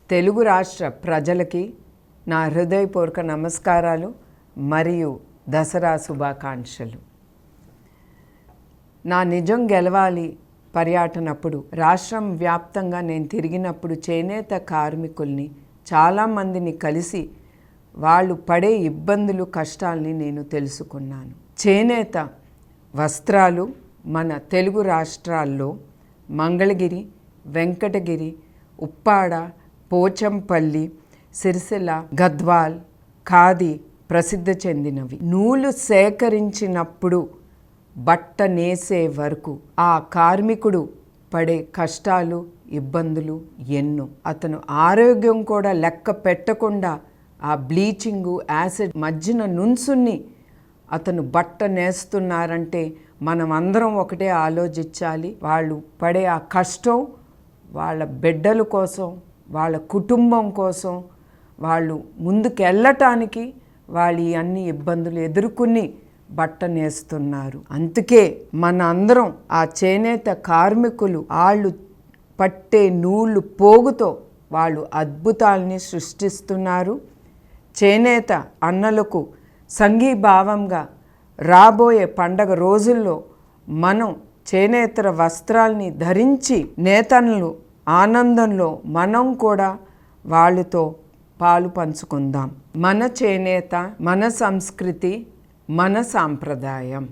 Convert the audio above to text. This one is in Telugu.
తెలుగు రాష్ట్ర ప్రజలకి నా హృదయపూర్వక నమస్కారాలు మరియు దసరా శుభాకాంక్షలు. నా నిజం గెలవాలి పర్యటనప్పుడు రాష్ట్రం వ్యాప్తంగా నేను తిరిగినప్పుడు చేనేత కార్మికుల్ని చాలామందిని కలిసి వాళ్ళు పడే ఇబ్బందులు కష్టాలని నేను తెలుసుకున్నాను. చేనేత వస్త్రాలు మన తెలుగు రాష్ట్రాల్లో మంగళగిరి, వెంకటగిరి, ఉప్పాడ, పోచంపల్లి, సిరిసిల్ల, గద్వాల్, ఖాదీ ప్రసిద్ధి చెందినవి. నూలు సేకరించినప్పుడు బట్ట నేసే వరకు ఆ కార్మికుడు పడే కష్టాలు, ఇబ్బందులు ఎన్నో. అతను ఆరోగ్యం కూడా లెక్క పెట్టకుండా ఆ బ్లీచింగు, యాసిడ్ మధ్యన నుంచుని అతను బట్ట నేస్తున్నారంటే మనం అందరం ఒకటే ఆలోచించాలి. వాళ్ళు పడే ఆ కష్టం వాళ్ళ బిడ్డల కోసం, వాళ్ళ కుటుంబం కోసం, వాళ్ళు ముందుకెళ్ళటానికి వాళ్ళు అన్ని ఇబ్బందులు ఎదుర్కొని బట్ట నేస్తున్నారు. అందుకే మన అందరం ఆ చేనేత కార్మికులు వాళ్ళు పట్టే నూలు పోగుతో వాళ్ళు అద్భుతాలని సృష్టిస్తున్నారు. చేనేత అన్నలకు సంఘీభావంగా రాబోయే పండగ రోజుల్లో మనం చేనేతర వస్త్రాల్ని ధరించి నేతన్నలు ఆనందంలో మనం కూడా వాళ్ళతో పాలు పంచుకుందాం. మన చేనేత, మన సంస్కృతి, మన సాంప్రదాయం.